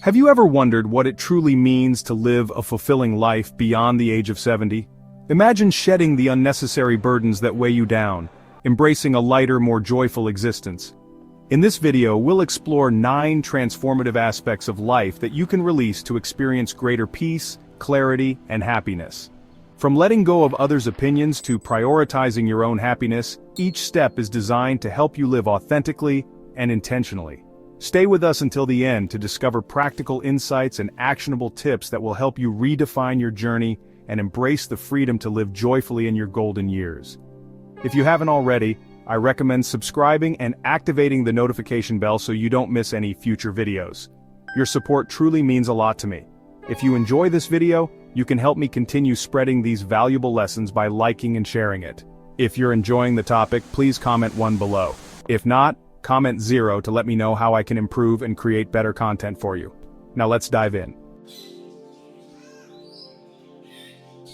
Have you ever wondered what it truly means to live a fulfilling life beyond the age of 70? Imagine shedding the unnecessary burdens that weigh you down, embracing a lighter, more joyful existence. In this video, we'll explore 9 transformative aspects of life that you can release to experience greater peace, clarity, and happiness. From letting go of others' opinions to prioritizing your own happiness, each step is designed to help you live authentically and intentionally. Stay with us until the end to discover practical insights and actionable tips that will help you redefine your journey and embrace the freedom to live joyfully in your golden years. If you haven't already, I recommend subscribing and activating the notification bell so you don't miss any future videos. Your support truly means a lot to me. If you enjoy this video, you can help me continue spreading these valuable lessons by liking and sharing it. If you're enjoying the topic, please comment 1 below. If not, comment 0 to let me know how I can improve and create better content for you. Now let's dive in.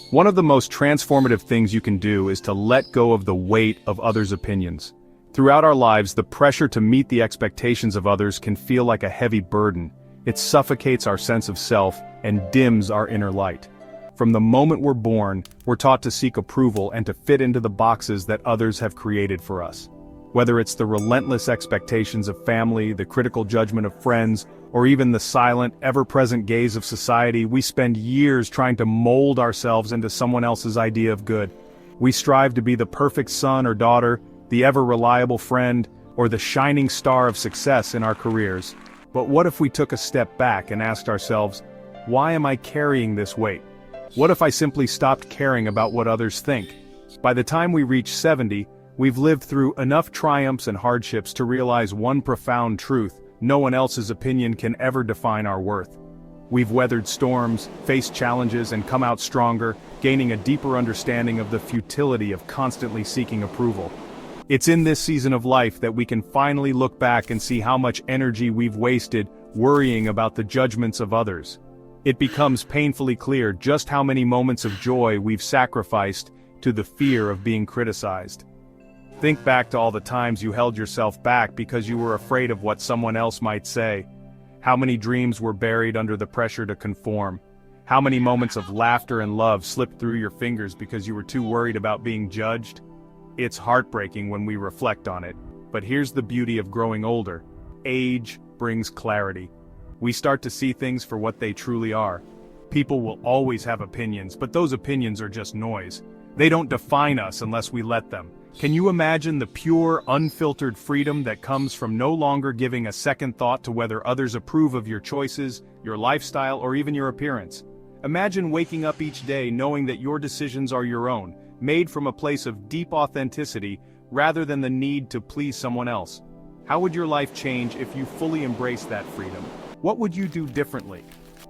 One of the most transformative things you can do is to let go of the weight of others' opinions. Throughout our lives, the pressure to meet the expectations of others can feel like a heavy burden. It suffocates our sense of self and dims our inner light. From the moment we're born, we're taught to seek approval and to fit into the boxes that others have created for us. Whether it's the relentless expectations of family, the critical judgment of friends, or even the silent, ever-present gaze of society, we spend years trying to mold ourselves into someone else's idea of good. We strive to be the perfect son or daughter, the ever-reliable friend, or the shining star of success in our careers. But what if we took a step back and asked ourselves, why am I carrying this weight? What if I simply stopped caring about what others think? By the time we reach 70, we've lived through enough triumphs and hardships to realize one profound truth: no one else's opinion can ever define our worth. We've weathered storms, faced challenges, and come out stronger, gaining a deeper understanding of the futility of constantly seeking approval. It's in this season of life that we can finally look back and see how much energy we've wasted worrying about the judgments of others. It becomes painfully clear just how many moments of joy we've sacrificed to the fear of being criticized. Think back to all the times you held yourself back because you were afraid of what someone else might say. How many dreams were buried under the pressure to conform? How many moments of laughter and love slipped through your fingers because you were too worried about being judged? It's heartbreaking when we reflect on it, but here's the beauty of growing older. Age brings clarity. We start to see things for what they truly are. People will always have opinions, but those opinions are just noise. They don't define us unless we let them. Can you imagine the pure, unfiltered freedom that comes from no longer giving a second thought to whether others approve of your choices, your lifestyle, or even your appearance? Imagine waking up each day knowing that your decisions are your own, made from a place of deep authenticity rather than the need to please someone else. How would your life change if you fully embraced that freedom? What would you do differently?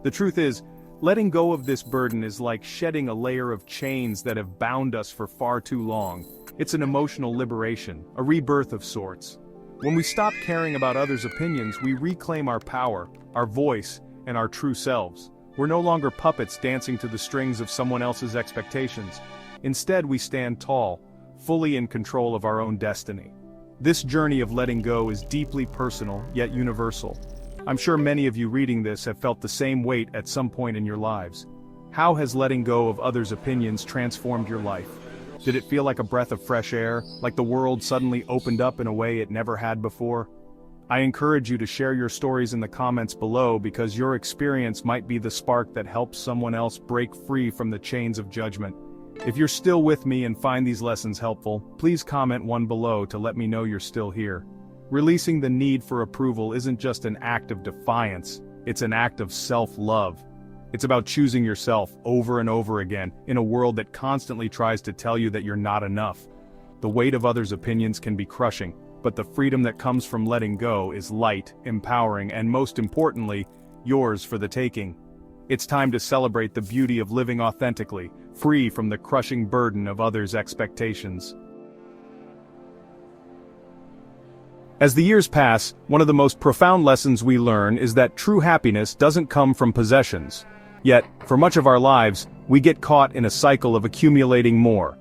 The truth is, letting go of this burden is like shedding a layer of chains that have bound us for far too long. It's an emotional liberation, a rebirth of sorts. When we stop caring about others' opinions, we reclaim our power, our voice, and our true selves. We're no longer puppets dancing to the strings of someone else's expectations. Instead, we stand tall, fully in control of our own destiny. This journey of letting go is deeply personal, yet universal. I'm sure many of you reading this have felt the same weight at some point in your lives. How has letting go of others' opinions transformed your life? Did it feel like a breath of fresh air, like the world suddenly opened up in a way it never had before? I encourage you to share your stories in the comments below because your experience might be the spark that helps someone else break free from the chains of judgment. If you're still with me and find these lessons helpful, please comment 1 below to let me know you're still here. Releasing the need for approval isn't just an act of defiance, it's an act of self-love. It's about choosing yourself over and over again in a world that constantly tries to tell you that you're not enough. The weight of others' opinions can be crushing, but the freedom that comes from letting go is light, empowering, and most importantly, yours for the taking. It's time to celebrate the beauty of living authentically, free from the crushing burden of others' expectations. As the years pass, one of the most profound lessons we learn is that true happiness doesn't come from possessions. Yet, for much of our lives, we get caught in a cycle of accumulating more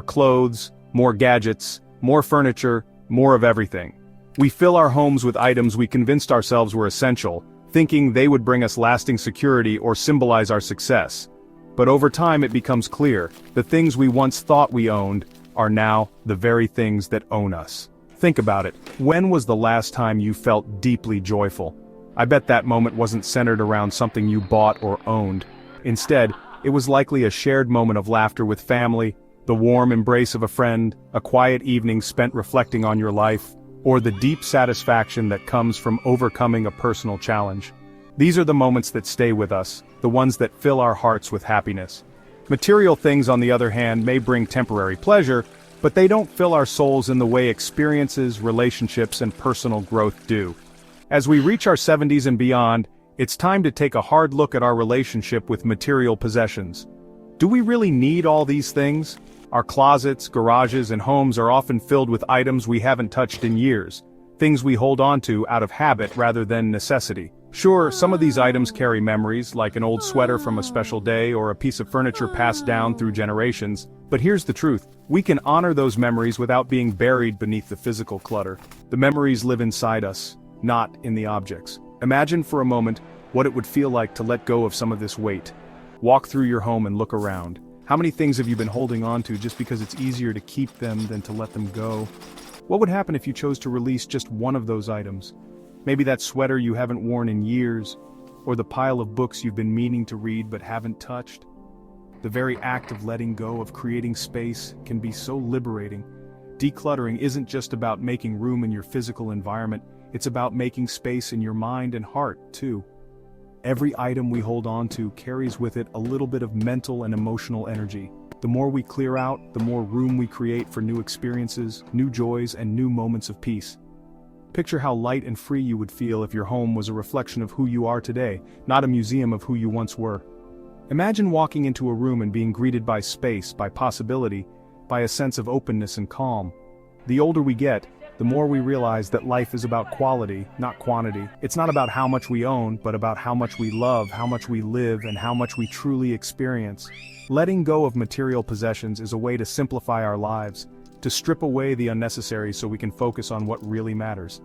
clothes, more gadgets, more furniture, more of everything. We fill our homes with items we convinced ourselves were essential, thinking they would bring us lasting security or symbolize our success. But over time it becomes clear, the things we once thought we owned are now the very things that own us. Think about it, when was the last time you felt deeply joyful? I bet that moment wasn't centered around something you bought or owned. Instead, it was likely a shared moment of laughter with family, the warm embrace of a friend, a quiet evening spent reflecting on your life, or the deep satisfaction that comes from overcoming a personal challenge. These are the moments that stay with us, the ones that fill our hearts with happiness. Material things, on the other hand, may bring temporary pleasure, but they don't fill our souls in the way experiences, relationships, and personal growth do. As we reach our 70s and beyond, it's time to take a hard look at our relationship with material possessions. Do we really need all these things? Our closets, garages, and homes are often filled with items we haven't touched in years, things we hold on to out of habit rather than necessity. Sure, some of these items carry memories, like an old sweater from a special day or a piece of furniture passed down through generations, but here's the truth, we can honor those memories without being buried beneath the physical clutter. The memories live inside us, not in the objects. Imagine for a moment what it would feel like to let go of some of this weight. Walk through your home and look around. How many things have you been holding on to just because it's easier to keep them than to let them go? What would happen if you chose to release just one of those items? Maybe that sweater you haven't worn in years, or the pile of books you've been meaning to read but haven't touched. The very act of letting go, of creating space, can be so liberating. Decluttering isn't just about making room in your physical environment, it's about making space in your mind and heart, too. Every item we hold on to carries with it a little bit of mental and emotional energy. The more we clear out, the more room we create for new experiences, new joys, and new moments of peace. Picture how light and free you would feel if your home was a reflection of who you are today, not a museum of who you once were. Imagine walking into a room and being greeted by space, by possibility, by a sense of openness and calm. The older we get, the more we realize that life is about quality, not quantity. It's not about how much we own, but about how much we love, how much we live, and how much we truly experience. Letting go of material possessions is a way to simplify our lives, to strip away the unnecessary so we can focus on what really matters.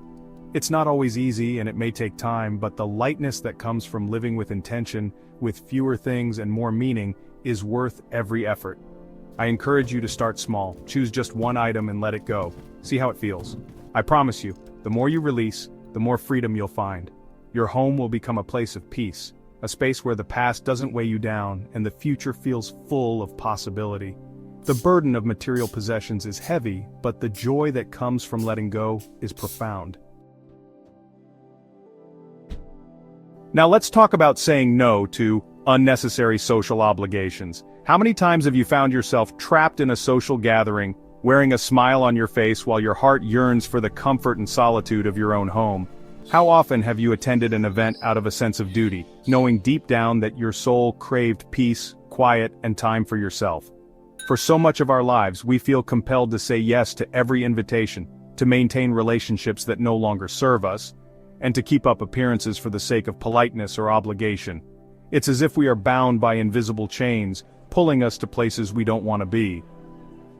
It's not always easy and it may take time, but the lightness that comes from living with intention, with fewer things and more meaning, is worth every effort. I encourage you to start small, choose just one item and let it go. See how it feels. I promise you, the more you release, the more freedom you'll find. Your home will become a place of peace, a space where the past doesn't weigh you down and the future feels full of possibility. The burden of material possessions is heavy, but the joy that comes from letting go is profound. Now let's talk about saying no to unnecessary social obligations. How many times have you found yourself trapped in a social gathering, wearing a smile on your face while your heart yearns for the comfort and solitude of your own home? How often have you attended an event out of a sense of duty, knowing deep down that your soul craved peace, quiet, and time for yourself? For so much of our lives, we feel compelled to say yes to every invitation, to maintain relationships that no longer serve us, and to keep up appearances for the sake of politeness or obligation. It's as if we are bound by invisible chains, pulling us to places we don't want to be.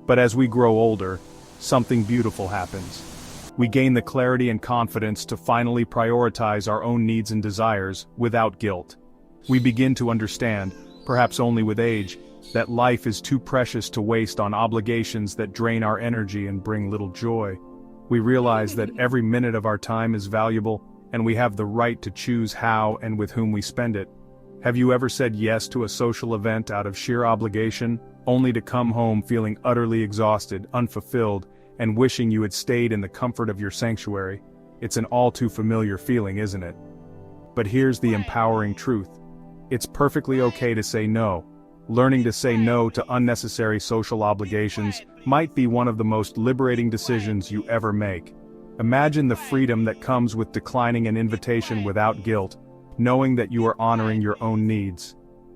But as we grow older, something beautiful happens. We gain the clarity and confidence to finally prioritize our own needs and desires without guilt. We begin to understand, perhaps only with age, that life is too precious to waste on obligations that drain our energy and bring little joy. We realize that every minute of our time is valuable, and we have the right to choose how and with whom we spend it. Have you ever said yes to a social event out of sheer obligation, only to come home feeling utterly exhausted, unfulfilled, and wishing you had stayed in the comfort of your sanctuary? It's an all too familiar feeling, isn't it? But here's the empowering truth. It's perfectly okay to say no. Learning to say no to unnecessary social obligations might be one of the most liberating decisions you ever make. Imagine the freedom that comes with declining an invitation without guilt, knowing that you are honoring your own needs.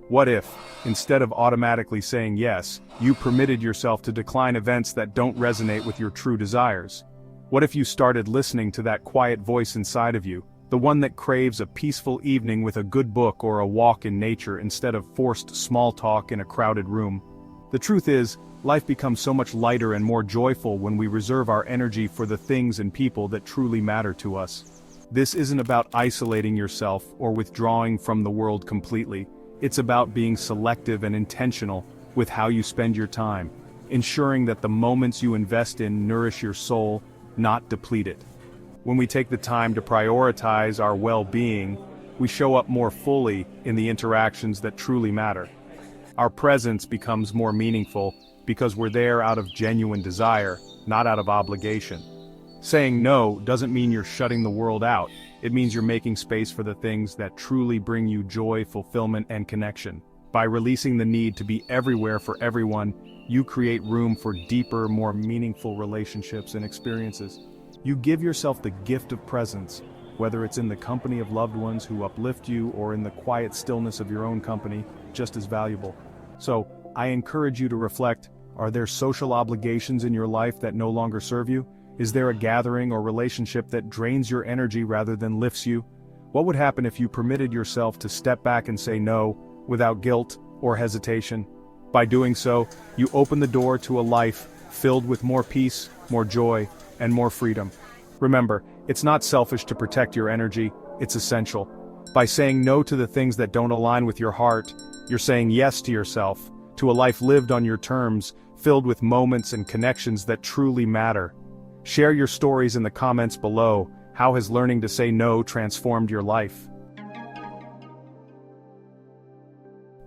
What if, instead of automatically saying yes, you permitted yourself to decline events that don't resonate with your true desires? What if you started listening to that quiet voice inside of you, the one that craves a peaceful evening with a good book or a walk in nature instead of forced small talk in a crowded room? The truth is, life becomes so much lighter and more joyful when we reserve our energy for the things and people that truly matter to us. This isn't about isolating yourself or withdrawing from the world completely. It's about being selective and intentional with how you spend your time, ensuring that the moments you invest in nourish your soul, not deplete it. When we take the time to prioritize our well-being, we show up more fully in the interactions that truly matter. Our presence becomes more meaningful because we're there out of genuine desire, not out of obligation. Saying no doesn't mean you're shutting the world out. It means you're making space for the things that truly bring you joy, fulfillment, and connection. By releasing the need to be everywhere for everyone, you create room for deeper, more meaningful relationships and experiences. You give yourself the gift of presence, whether it's in the company of loved ones who uplift you or in the quiet stillness of your own company, just as valuable. So, I encourage you to reflect, are there social obligations in your life that no longer serve you? Is there a gathering or relationship that drains your energy rather than lifts you? What would happen if you permitted yourself to step back and say no, without guilt or hesitation? By doing so, you open the door to a life filled with more peace, more joy, and more freedom. Remember, it's not selfish to protect your energy, it's essential. By saying no to the things that don't align with your heart, you're saying yes to yourself, to a life lived on your terms, filled with moments and connections that truly matter. Share your stories in the comments below. How has learning to say no transformed your life?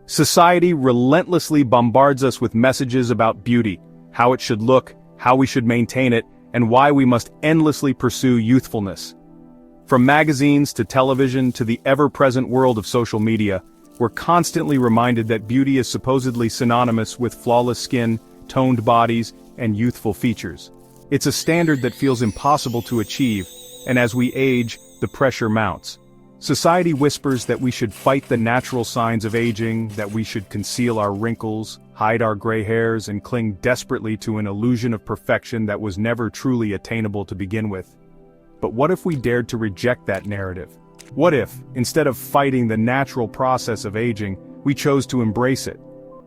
Society relentlessly bombards us with messages about beauty, how it should look, how we should maintain it, and why we must endlessly pursue youthfulness. From magazines to television to the ever-present world of social media, we're constantly reminded that beauty is supposedly synonymous with flawless skin, toned bodies, and youthful features. It's a standard that feels impossible to achieve, and as we age, the pressure mounts. Society whispers that we should fight the natural signs of aging, that we should conceal our wrinkles, hide our gray hairs, and cling desperately to an illusion of perfection that was never truly attainable to begin with. But what if we dared to reject that narrative? What if, instead of fighting the natural process of aging, we chose to embrace it?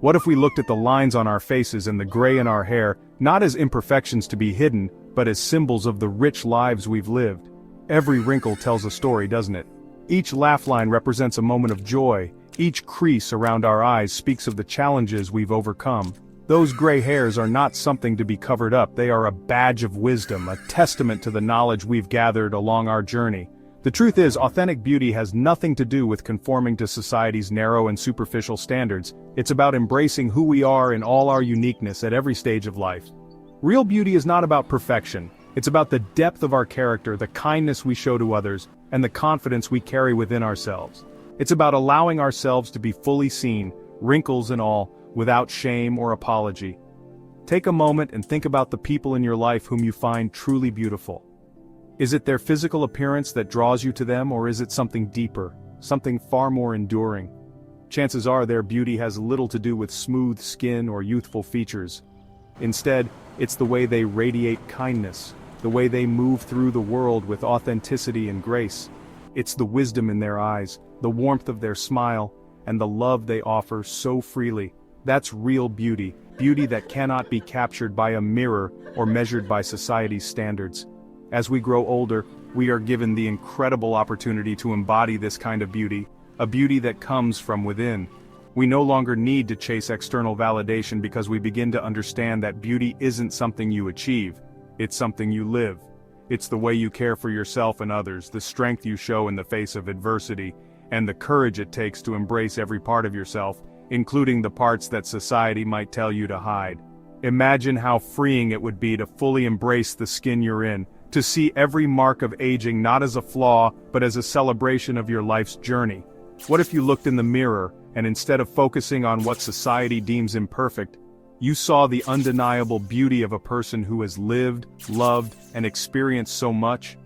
What if we looked at the lines on our faces and the gray in our hair, not as imperfections to be hidden, but as symbols of the rich lives we've lived? Every wrinkle tells a story, doesn't it? Each laugh line represents a moment of joy. Each crease around our eyes speaks of the challenges we've overcome. Those gray hairs are not something to be covered up, they are a badge of wisdom, a testament to the knowledge we've gathered along our journey. The truth is, authentic beauty has nothing to do with conforming to society's narrow and superficial standards. It's about embracing who we are in all our uniqueness at every stage of life. Real beauty is not about perfection. It's about the depth of our character, the kindness we show to others, and the confidence we carry within ourselves. It's about allowing ourselves to be fully seen, wrinkles and all, without shame or apology. Take a moment and think about the people in your life whom you find truly beautiful. Is it their physical appearance that draws you to them, or is it something deeper, something far more enduring? Chances are their beauty has little to do with smooth skin or youthful features. Instead, it's the way they radiate kindness, the way they move through the world with authenticity and grace. It's the wisdom in their eyes, the warmth of their smile, and the love they offer so freely. That's real beauty, beauty that cannot be captured by a mirror or measured by society's standards. As we grow older, we are given the incredible opportunity to embody this kind of beauty, a beauty that comes from within. We no longer need to chase external validation because we begin to understand that beauty isn't something you achieve, it's something you live. It's the way you care for yourself and others, the strength you show in the face of adversity, and the courage it takes to embrace every part of yourself, including the parts that society might tell you to hide. Imagine how freeing it would be to fully embrace the skin you're in, to see every mark of aging not as a flaw, but as a celebration of your life's journey. What if you looked in the mirror, and instead of focusing on what society deems imperfect, you saw the undeniable beauty of a person who has lived, loved, and experienced so much?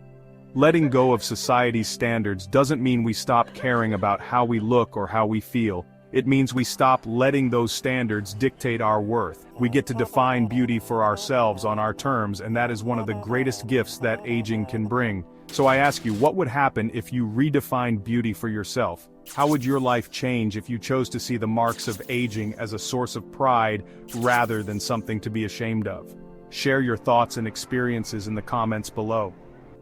Letting go of society's standards doesn't mean we stop caring about how we look or how we feel. It means we stop letting those standards dictate our worth. We get to define beauty for ourselves on our terms, and that is one of the greatest gifts that aging can bring. So I ask you, what would happen if you redefined beauty for yourself? How would your life change if you chose to see the marks of aging as a source of pride rather than something to be ashamed of? Share your thoughts and experiences in the comments below.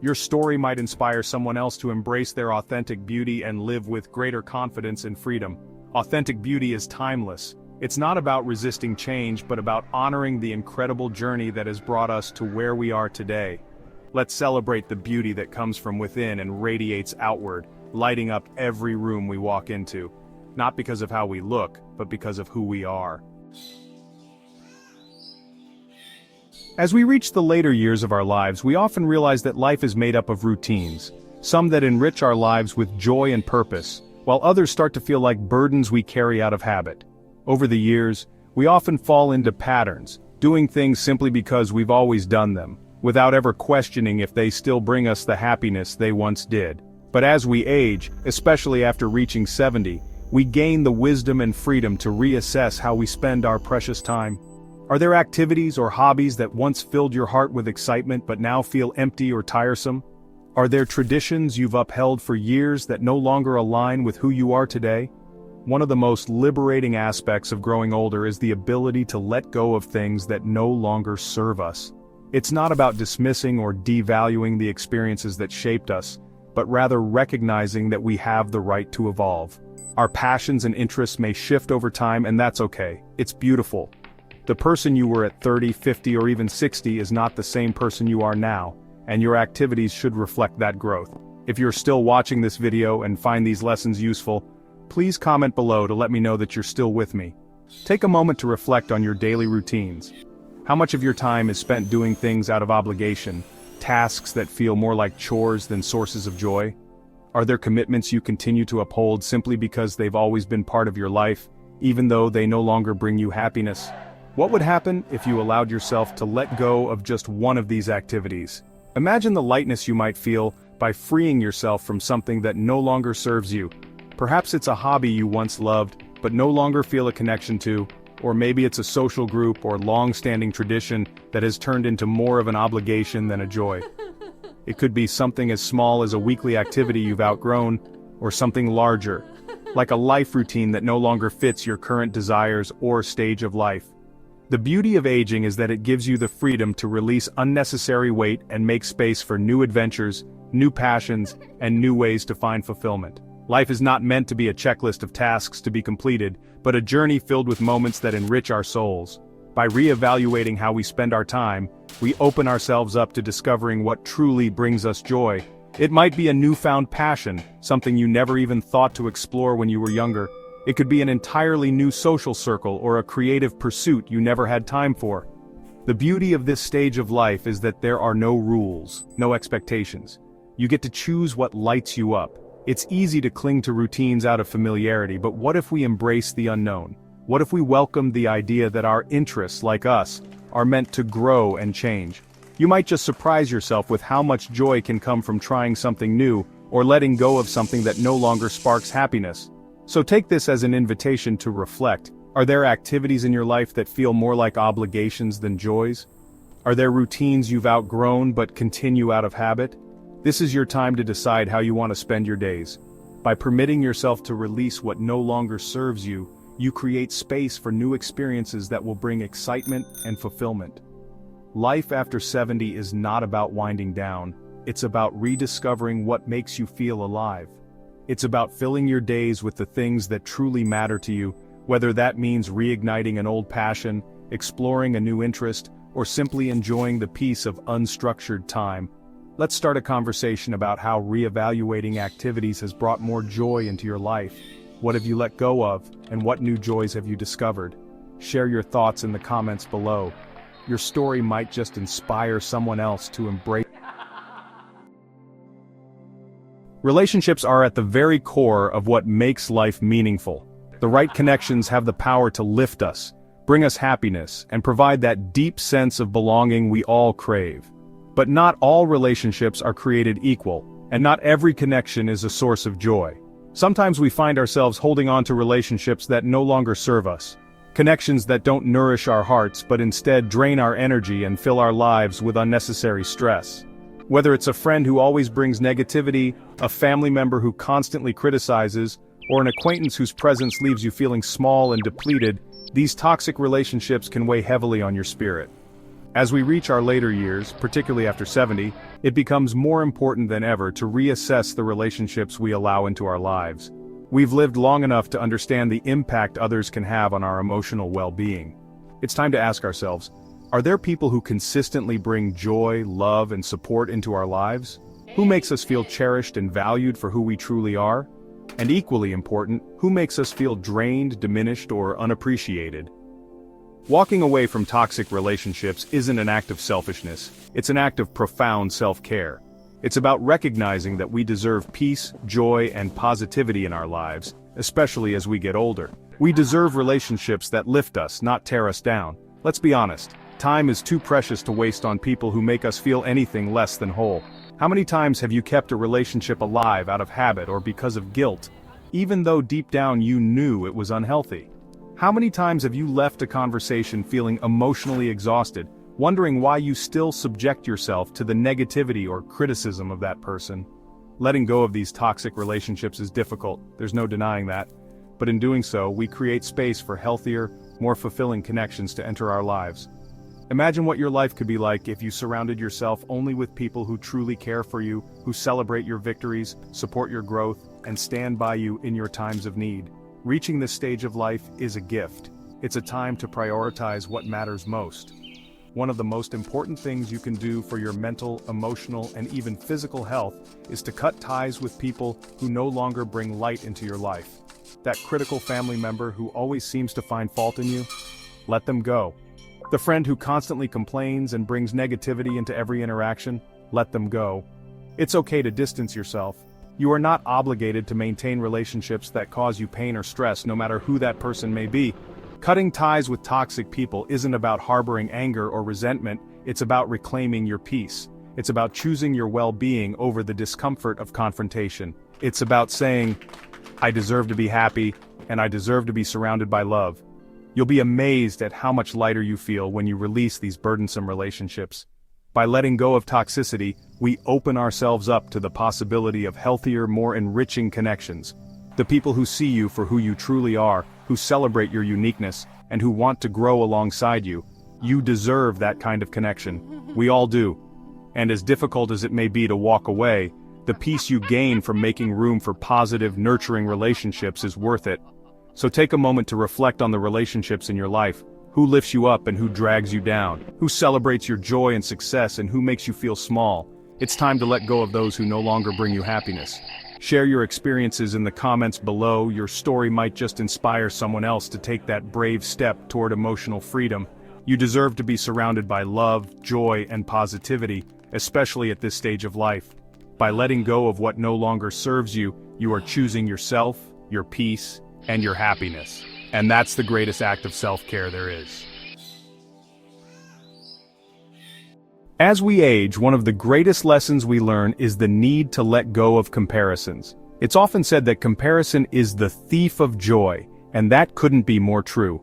Your story might inspire someone else to embrace their authentic beauty and live with greater confidence and freedom. Authentic beauty is timeless. It's not about resisting change, but about honoring the incredible journey that has brought us to where we are today. Let's celebrate the beauty that comes from within and radiates outward, lighting up every room we walk into. Not because of how we look, but because of who we are. As we reach the later years of our lives, we often realize that life is made up of routines, some that enrich our lives with joy and purpose, while others start to feel like burdens we carry out of habit. Over the years, we often fall into patterns, doing things simply because we've always done them, without ever questioning if they still bring us the happiness they once did. But as we age, especially after reaching 70, we gain the wisdom and freedom to reassess how we spend our precious time. Are there activities or hobbies that once filled your heart with excitement but now feel empty or tiresome? Are there traditions you've upheld for years that no longer align with who you are today? One of the most liberating aspects of growing older is the ability to let go of things that no longer serve us. It's not about dismissing or devaluing the experiences that shaped us, but rather recognizing that we have the right to evolve. Our passions and interests may shift over time, and that's okay. It's beautiful. The person you were at 30, 50, or even 60 is not the same person you are now, and your activities should reflect that growth. If you're still watching this video and find these lessons useful, please comment below to let me know that you're still with me. Take a moment to reflect on your daily routines. How much of your time is spent doing things out of obligation, tasks that feel more like chores than sources of joy? Are there commitments you continue to uphold simply because they've always been part of your life, even though they no longer bring you happiness? What would happen if you allowed yourself to let go of just one of these activities? Imagine the lightness you might feel by freeing yourself from something that no longer serves you. Perhaps it's a hobby you once loved, but no longer feel a connection to, or maybe it's a social group or long-standing tradition that has turned into more of an obligation than a joy. It could be something as small as a weekly activity you've outgrown, or something larger, like a life routine that no longer fits your current desires or stage of life. The beauty of aging is that it gives you the freedom to release unnecessary weight and make space for new adventures, new passions, and new ways to find fulfillment. Life is not meant to be a checklist of tasks to be completed, but a journey filled with moments that enrich our souls. By re-evaluating how we spend our time, we open ourselves up to discovering what truly brings us joy. It might be a newfound passion, something you never even thought to explore when you were younger. It could be an entirely new social circle or a creative pursuit you never had time for. The beauty of this stage of life is that there are no rules, no expectations. You get to choose what lights you up. It's easy to cling to routines out of familiarity, but what if we embrace the unknown? What if we welcome the idea that our interests, like us, are meant to grow and change? You might just surprise yourself with how much joy can come from trying something new, or letting go of something that no longer sparks happiness. So take this as an invitation to reflect. Are there activities in your life that feel more like obligations than joys? Are there routines you've outgrown but continue out of habit? This is your time to decide how you want to spend your days. By permitting yourself to release what no longer serves you, you create space for new experiences that will bring excitement and fulfillment. Life after 70 is not about winding down, it's about rediscovering what makes you feel alive. It's about filling your days with the things that truly matter to you, whether that means reigniting an old passion, exploring a new interest, or simply enjoying the peace of unstructured time. Let's start a conversation about how reevaluating activities has brought more joy into your life. What have you let go of, and what new joys have you discovered? Share your thoughts in the comments below. Your story might just inspire someone else to embrace. Relationships are at the very core of what makes life meaningful. The right connections have the power to lift us, bring us happiness, and provide that deep sense of belonging we all crave. But not all relationships are created equal, and not every connection is a source of joy. Sometimes we find ourselves holding on to relationships that no longer serve us. Connections that don't nourish our hearts but instead drain our energy and fill our lives with unnecessary stress. Whether it's a friend who always brings negativity, a family member who constantly criticizes, or an acquaintance whose presence leaves you feeling small and depleted, these toxic relationships can weigh heavily on your spirit. As we reach our later years, particularly after 70, it becomes more important than ever to reassess the relationships we allow into our lives. We've lived long enough to understand the impact others can have on our emotional well-being. It's time to ask ourselves, are there people who consistently bring joy, love, and support into our lives? Who makes us feel cherished and valued for who we truly are? And equally important, who makes us feel drained, diminished, or unappreciated? Walking away from toxic relationships isn't an act of selfishness, it's an act of profound self-care. It's about recognizing that we deserve peace, joy, and positivity in our lives, especially as we get older. We deserve relationships that lift us, not tear us down. Let's be honest, time is too precious to waste on people who make us feel anything less than whole. How many times have you kept a relationship alive out of habit or because of guilt, even though deep down you knew it was unhealthy? How many times have you left a conversation feeling emotionally exhausted, wondering why you still subject yourself to the negativity or criticism of that person? Letting go of these toxic relationships is difficult, there's no denying that. But in doing so, we create space for healthier, more fulfilling connections to enter our lives. Imagine what your life could be like if you surrounded yourself only with people who truly care for you, who celebrate your victories, support your growth, and stand by you in your times of need. Reaching this stage of life is a gift. It's a time to prioritize what matters most. One of the most important things you can do for your mental, emotional, and even physical health is to cut ties with people who no longer bring light into your life. That critical family member who always seems to find fault in you? Let them go. The friend who constantly complains and brings negativity into every interaction? Let them go. It's okay to distance yourself. You are not obligated to maintain relationships that cause you pain or stress, no matter who that person may be. Cutting ties with toxic people isn't about harboring anger or resentment, it's about reclaiming your peace. It's about choosing your well-being over the discomfort of confrontation. It's about saying, I deserve to be happy, and I deserve to be surrounded by love. You'll be amazed at how much lighter you feel when you release these burdensome relationships. By letting go of toxicity, we open ourselves up to the possibility of healthier, more enriching connections. The people who see you for who you truly are, who celebrate your uniqueness, and who want to grow alongside you. You deserve that kind of connection. We all do. And as difficult as it may be to walk away, the peace you gain from making room for positive, nurturing relationships is worth it. So take a moment to reflect on the relationships in your life. Who lifts you up and who drags you down? Who celebrates your joy and success and who makes you feel small? It's time to let go of those who no longer bring you happiness. Share your experiences in the comments below. Your story might just inspire someone else to take that brave step toward emotional freedom. You deserve to be surrounded by love, joy, and positivity, especially at this stage of life. By letting go of what no longer serves you, you are choosing yourself, your peace, and your happiness. And that's the greatest act of self-care there is. As we age, one of the greatest lessons we learn is the need to let go of comparisons. It's often said that comparison is the thief of joy, and that couldn't be more true.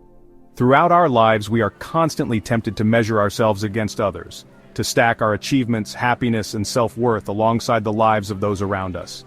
Throughout our lives, we are constantly tempted to measure ourselves against others, to stack our achievements, happiness, and self-worth alongside the lives of those around us.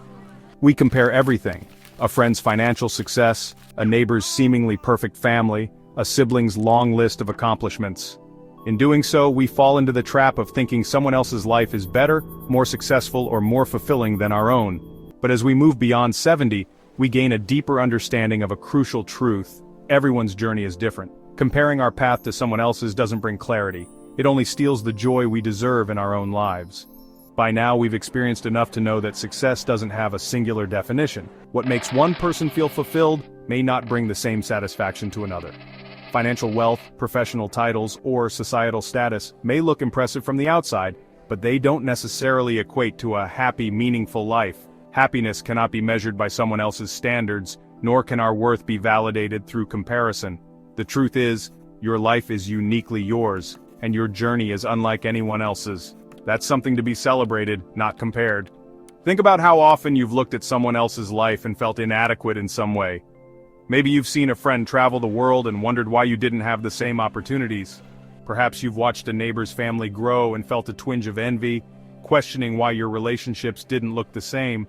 We compare everything: a friend's financial success, a neighbor's seemingly perfect family, a sibling's long list of accomplishments. In doing so, we fall into the trap of thinking someone else's life is better, more successful, or more fulfilling than our own. But as we move beyond 70, we gain a deeper understanding of a crucial truth: everyone's journey is different. Comparing our path to someone else's doesn't bring clarity. It only steals the joy we deserve in our own lives. By now, we've experienced enough to know that success doesn't have a singular definition. What makes one person feel fulfilled may not bring the same satisfaction to another. Financial wealth, professional titles, or societal status may look impressive from the outside, but they don't necessarily equate to a happy, meaningful life. Happiness cannot be measured by someone else's standards, nor can our worth be validated through comparison. The truth is, your life is uniquely yours, and your journey is unlike anyone else's. That's something to be celebrated, not compared. Think about how often you've looked at someone else's life and felt inadequate in some way. Maybe you've seen a friend travel the world and wondered why you didn't have the same opportunities. Perhaps you've watched a neighbor's family grow and felt a twinge of envy, questioning why your relationships didn't look the same.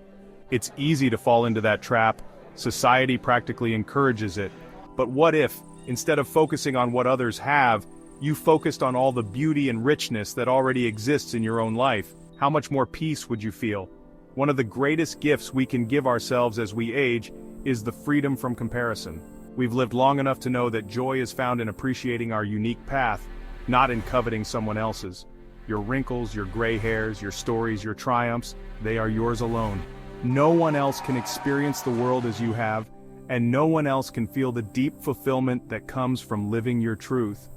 It's easy to fall into that trap. Society practically encourages it. But what if, instead of focusing on what others have, You focused on all the beauty and richness that already exists in your own life. How much more peace would you feel? One of the greatest gifts we can give ourselves as we age is the freedom from comparison. We've lived long enough to know that joy is found in appreciating our unique path, not in coveting someone else's. Your wrinkles, your gray hairs, your stories, your triumphs, they are yours alone. No one else can experience the world as you have, and no one else can feel the deep fulfillment that comes from living your truth.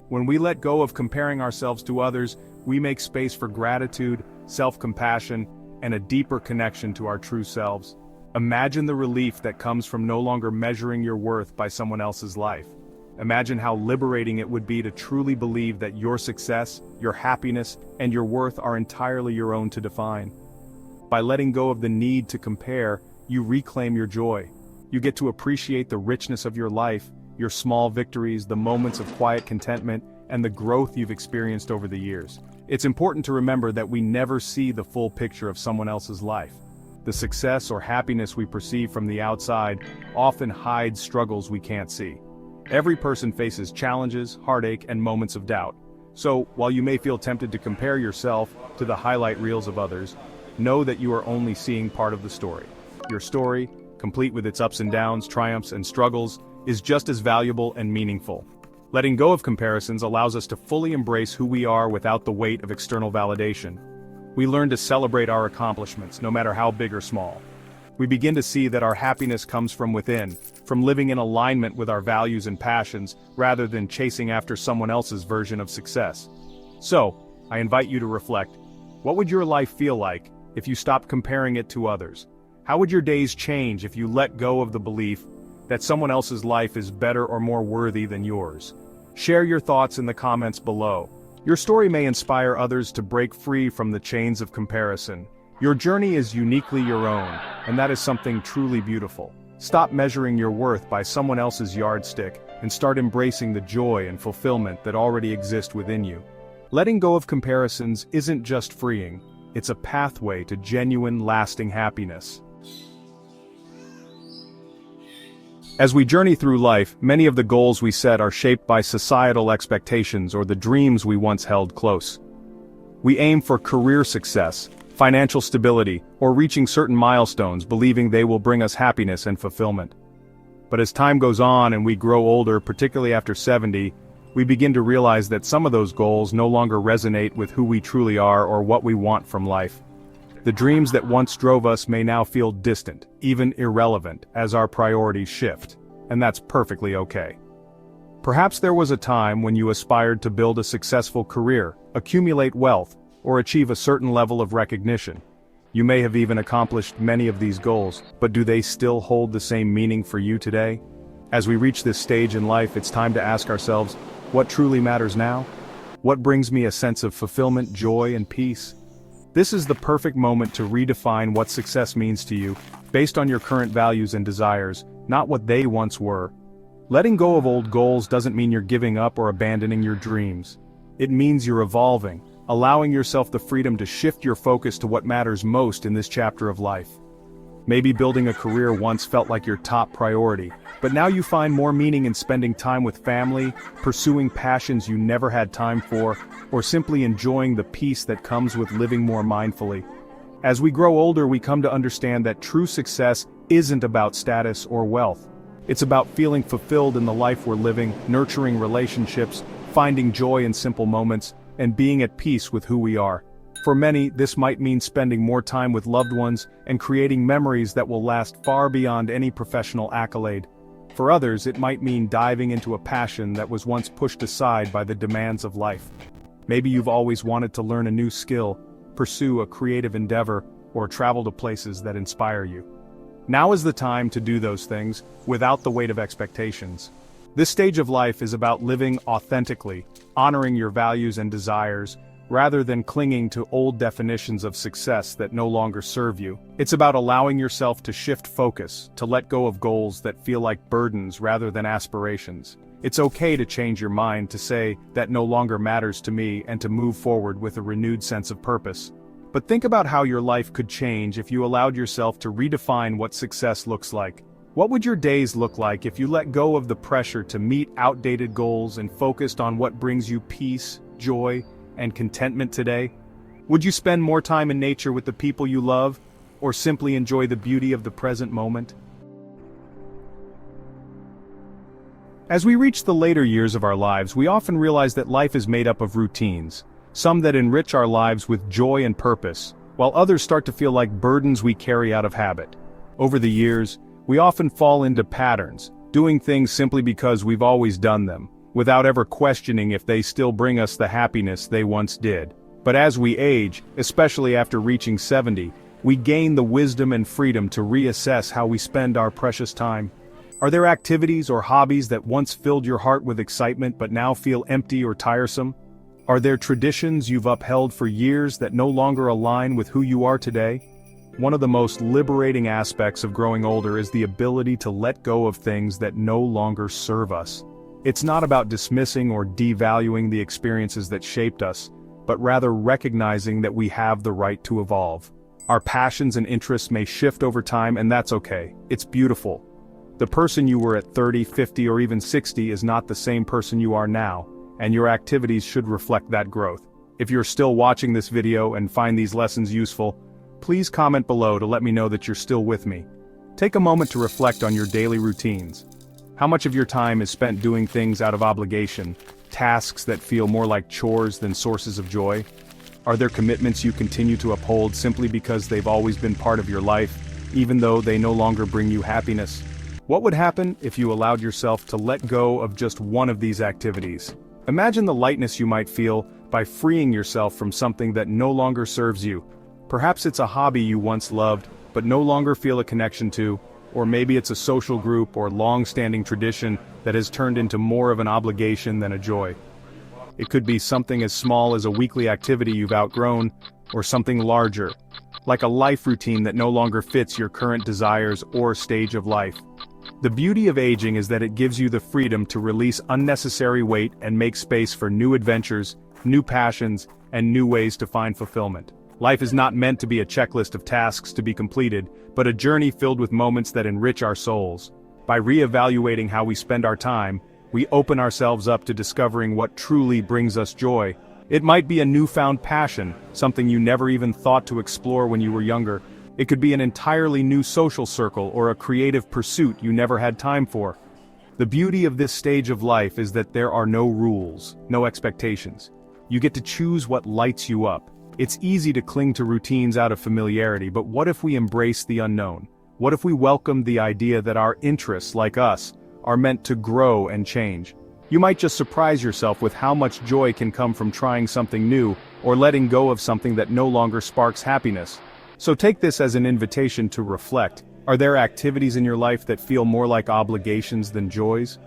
When we let go of comparing ourselves to others, we make space for gratitude, self-compassion, and a deeper connection to our true selves. Imagine the relief that comes from no longer measuring your worth by someone else's life. Imagine how liberating it would be to truly believe that your success, your happiness, and your worth are entirely your own to define. By letting go of the need to compare, you reclaim your joy. You get to appreciate the richness of your life, your small victories, the moments of quiet contentment, and the growth you've experienced over the years. It's important to remember that we never see the full picture of someone else's life. The success or happiness we perceive from the outside often hides struggles we can't see. Every person faces challenges, heartache, and moments of doubt. So, while you may feel tempted to compare yourself to the highlight reels of others, know that you are only seeing part of the story. Your story, complete with its ups and downs, triumphs, and struggles, is just as valuable and meaningful. Letting go of comparisons allows us to fully embrace who we are without the weight of external validation. We learn to celebrate our accomplishments, no matter how big or small. We begin to see that our happiness comes from within, from living in alignment with our values and passions, rather than chasing after someone else's version of success. So, I invite you to reflect. What would your life feel like if you stopped comparing it to others? How would your days change if you let go of the belief that someone else's life is better or more worthy than yours? Share your thoughts in the comments below. Your story may inspire others to break free from the chains of comparison. Your journey is uniquely your own, and that is something truly beautiful. Stop measuring your worth by someone else's yardstick, and start embracing the joy and fulfillment that already exist within you. Letting go of comparisons isn't just freeing, it's a pathway to genuine, lasting happiness. As we journey through life, many of the goals we set are shaped by societal expectations or the dreams we once held close. We aim for career success, financial stability, or reaching certain milestones, believing they will bring us happiness and fulfillment. But as time goes on and we grow older, particularly after 70, we begin to realize that some of those goals no longer resonate with who we truly are or what we want from life. The dreams that once drove us may now feel distant, even irrelevant, as our priorities shift, and that's perfectly okay. Perhaps there was a time when you aspired to build a successful career, accumulate wealth, or achieve a certain level of recognition. You may have even accomplished many of these goals, but do they still hold the same meaning for you today? As we reach this stage in life, it's time to ask ourselves, what truly matters now? What brings me a sense of fulfillment, joy, and peace? This is the perfect moment to redefine what success means to you, based on your current values and desires, not what they once were. Letting go of old goals doesn't mean you're giving up or abandoning your dreams. It means you're evolving, allowing yourself the freedom to shift your focus to what matters most in this chapter of life. Maybe building a career once felt like your top priority, but now you find more meaning in spending time with family, pursuing passions you never had time for, or simply enjoying the peace that comes with living more mindfully. As we grow older, we come to understand that true success isn't about status or wealth. It's about feeling fulfilled in the life we're living, nurturing relationships, finding joy in simple moments, and being at peace with who we are. For many, this might mean spending more time with loved ones and creating memories that will last far beyond any professional accolade. For others, it might mean diving into a passion that was once pushed aside by the demands of life. Maybe you've always wanted to learn a new skill, pursue a creative endeavor, or travel to places that inspire you. Now is the time to do those things, without the weight of expectations. This stage of life is about living authentically, honoring your values and desires, rather than clinging to old definitions of success that no longer serve you. It's about allowing yourself to shift focus, to let go of goals that feel like burdens rather than aspirations. It's okay to change your mind, to say, that no longer matters to me, and to move forward with a renewed sense of purpose. But think about how your life could change if you allowed yourself to redefine what success looks like. What would your days look like if you let go of the pressure to meet outdated goals and focused on what brings you peace, joy, and contentment today? Would you spend more time in nature with the people you love, or simply enjoy the beauty of the present moment? As we reach the later years of our lives, we often realize that life is made up of routines, some that enrich our lives with joy and purpose, while others start to feel like burdens we carry out of habit. Over the years, we often fall into patterns, doing things simply because we've always done them, without ever questioning if they still bring us the happiness they once did. But as we age, especially after reaching 70, we gain the wisdom and freedom to reassess how we spend our precious time. Are there activities or hobbies that once filled your heart with excitement but now feel empty or tiresome? Are there traditions you've upheld for years that no longer align with who you are today? One of the most liberating aspects of growing older is the ability to let go of things that no longer serve us. It's not about dismissing or devaluing the experiences that shaped us, but rather recognizing that we have the right to evolve. Our passions and interests may shift over time, and that's okay. It's beautiful. The person you were at 30, 50, or even 60 is not the same person you are now, and your activities should reflect that growth. If you're still watching this video and find these lessons useful, please comment below to let me know that you're still with me. Take a moment to reflect on your daily routines. How much of your time is spent doing things out of obligation, tasks that feel more like chores than sources of joy? Are there commitments you continue to uphold simply because they've always been part of your life, even though they no longer bring you happiness? What would happen if you allowed yourself to let go of just one of these activities? Imagine the lightness you might feel by freeing yourself from something that no longer serves you. Perhaps it's a hobby you once loved, but no longer feel a connection to, or maybe it's a social group or long-standing tradition that has turned into more of an obligation than a joy. It could be something as small as a weekly activity you've outgrown, or something larger, like a life routine that no longer fits your current desires or stage of life. The beauty of aging is that it gives you the freedom to release unnecessary weight and make space for new adventures, new passions, and new ways to find fulfillment. Life is not meant to be a checklist of tasks to be completed, but a journey filled with moments that enrich our souls. By reevaluating how we spend our time, we open ourselves up to discovering what truly brings us joy. It might be a newfound passion, something you never even thought to explore when you were younger. It could be an entirely new social circle or a creative pursuit you never had time for. The beauty of this stage of life is that there are no rules, no expectations. You get to choose what lights you up. It's easy to cling to routines out of familiarity, but what if we embrace the unknown? What if we welcome the idea that our interests, like us, are meant to grow and change? You might just surprise yourself with how much joy can come from trying something new, or letting go of something that no longer sparks happiness. So take this as an invitation to reflect. Are there activities in your life that feel more like obligations than joys?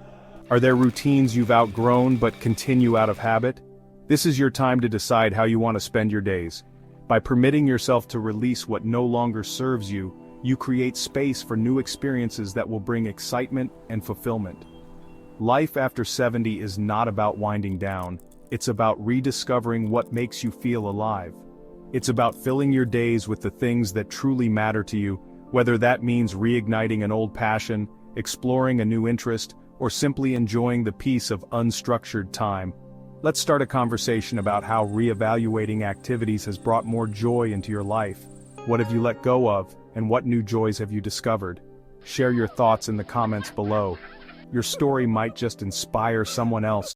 Are there routines you've outgrown but continue out of habit? This is your time to decide how you want to spend your days. By permitting yourself to release what no longer serves you, you create space for new experiences that will bring excitement and fulfillment. Life after 70 is not about winding down, it's about rediscovering what makes you feel alive. It's about filling your days with the things that truly matter to you, whether that means reigniting an old passion, exploring a new interest, or simply enjoying the peace of unstructured time. Let's start a conversation about how reevaluating activities has brought more joy into your life. What have you let go of, and what new joys have you discovered? Share your thoughts in the comments below. Your story might just inspire someone else